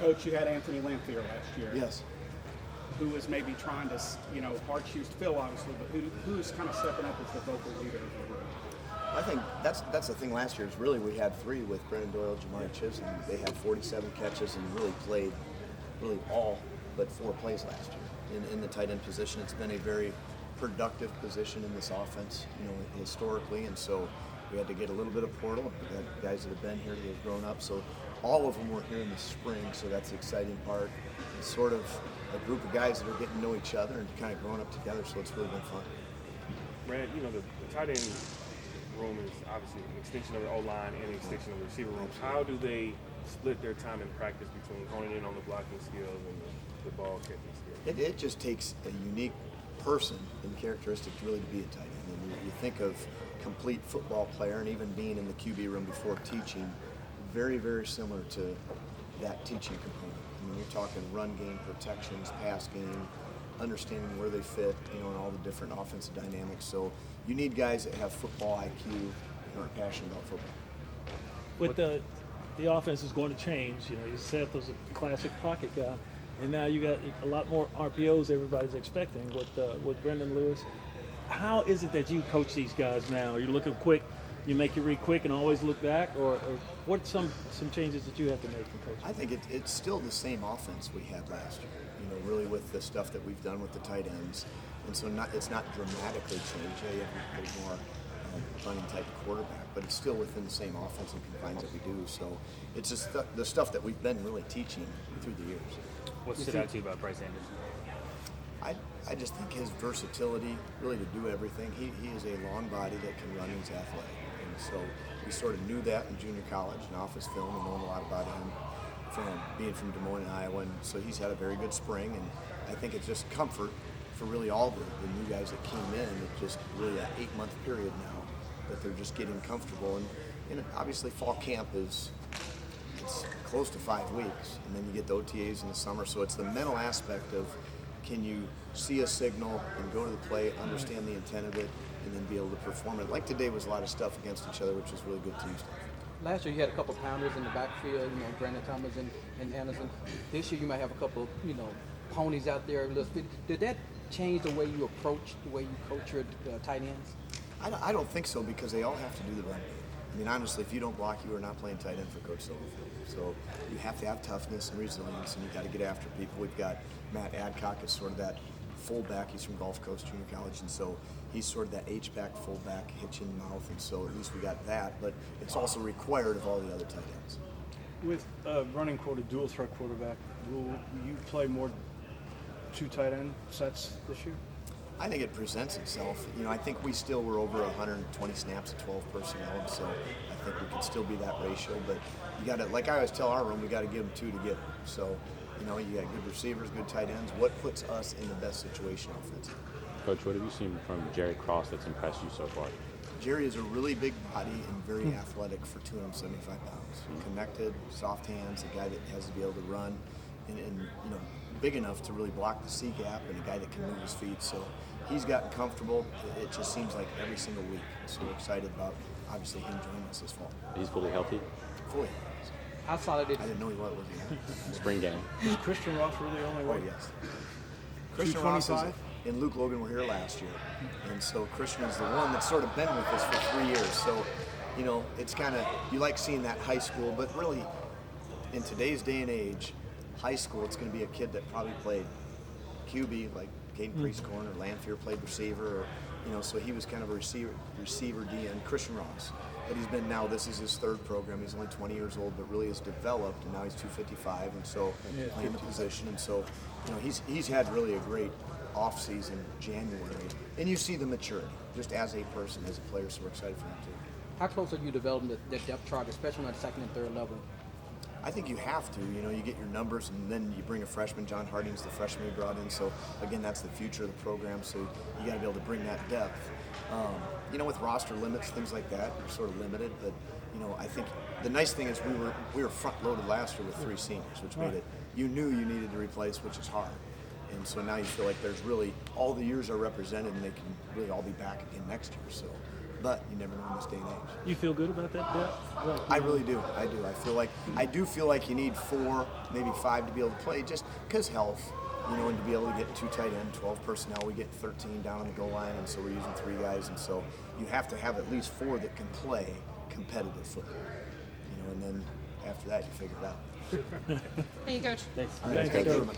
Coach, you had Anthony Lamphere last year. Yes. Who was maybe trying to, hard shoes to fill, obviously, but who's kind of stepping up as the vocal leader of the group? I think that's the thing last year is really we had three with Brendan Doyle, Jamari Chisholm. They had 47 catches and really played all but 4 plays last year in the tight end position. It's been a very productive position in this offense, historically, and so we had to get a little bit of portal. We had guys that have been here, that have grown up, so all of them were here in the spring, so that's the exciting part. It's sort of a group of guys that are getting to know each other and kind of growing up together, so it's really been fun. Brad, the tight end room is obviously an extension of the O-line and an extension of the receiver room. How do they split their time in practice between honing in on the blocking skills and the ball catching skills? It just takes a unique person and characteristic to really be a tight end. And you think of complete football player, and even being in the QB room before teaching, very, very similar to that teaching component. I mean, you're talking run game, protections, pass game, understanding where they fit, and all the different offensive dynamics. So you need guys that have football IQ and are passionate about football. With the offense is going to change. Seth was a classic pocket guy, and now you got a lot more RPOs everybody's expecting with Brendan Lewis. How is it that you coach these guys now? You're looking quick, you make your read quick and always look back, or what some changes that you have to make in coaching? I think it's still the same offense we had last year. Really with the stuff that we've done with the tight ends, and so it's not dramatically changed. Yeah, you have a bit more running type of quarterback, but it's still within the same offensive confines that we do. So it's just the stuff that we've been really teaching through the years. What stood out to you about Bryce Anderson? I just think his versatility, really to do everything. He is a long body that can run and he's athletic. And so we sort of knew that in junior college and office film and knowing a lot about him from being from Des Moines, Iowa. And so he's had a very good spring, and I think it's just comfort for really all the new guys that came in. It's just really an 8-month period now that they're just getting comfortable. And obviously fall camp it's close to 5 weeks, and then you get the OTAs in the summer. So it's the mental aspect of, can you see a signal and go to the play, understand the intent of it, and then be able to perform it. Like today was a lot of stuff against each other, which was really good team stuff. Last year you had a couple pounders in the backfield, Brandon Thomas and Anderson. This year you might have a couple, ponies out there. Did that change the way you approach, the way you coach your tight ends? I don't think so, because they all have to do the run. I mean, honestly, if you don't block, you are not playing tight end for Coach Silverfield. So you have to have toughness and resilience, and you got to get after people. We've got Matt Adcock is sort of that fullback. He's from Gulf Coast Junior College, and so he's sort of that H-back, fullback, hitch in mouth, and so at least we got that. But it's also required of all the other tight ends. With running dual threat quarterback, will you play more 2 tight end sets this year? I think it presents itself. I think we still were over 120 snaps at 12 personnel, and so I think we could still be that ratio. But you got to, like I always tell our room, we got to give them 2 to get them. So, you got good receivers, good tight ends. What puts us in the best situation offensively? Coach, what have you seen from Jerry Cross that's impressed you so far? Jerry is a really big body and very athletic for 275 pounds. Connected, soft hands, a guy that has to be able to run, and big enough to really block the C gap, and a guy that can move his feet. So he's gotten comfortable. It just seems like every single week. So we're excited about, obviously, him joining us this fall. He's fully healthy? Fully. Outside of it, I didn't know he was. Spring game. Is Christian Ross really the only one? Oh, yes. Christian Ross and Luke Logan were here last year. And so Christian is the one that's sort of been with us for 3 years. So, it's kind of, you like seeing that high school, but really, in today's day and age, high school, it's going to be a kid that probably played QB, like Caden Priestcorn, or Lanphier played receiver, or, so he was kind of a receiver DN. Christian Ross, but he's been now, this is his 3rd program. He's only 20 years old, but really has developed, and now he's 255, and so playing the position, and so, he's had really a great off-season January, and you see the maturity, just as a person, as a player, so we're excited for him too. How close are you developing the depth chart, especially on the 2nd and 3rd level? I think you have to. You get your numbers, and then you bring a freshman. John Harding's the freshman we brought in. So, again, that's the future of the program. So you got to be able to bring that depth. With roster limits, things like that, you're sort of limited. But, I think the nice thing is we were front-loaded last year with 3 seniors, which made it, you knew you needed to replace, which is hard. And so now you feel like there's really, all the years are represented, and they can really all be back again next year. So but you never know in this day and age. You feel good about that depth? Like, I really do. I do feel like you need 4, maybe 5 to be able to play, just because health, and to be able to get 2 tight end, 12 personnel. We get 13 down on the goal line, and so we're using 3 guys, and so you have to have at least 4 that can play competitive football. And then after that, you figure it out. Thank you, Coach. Thanks. Thank you very much.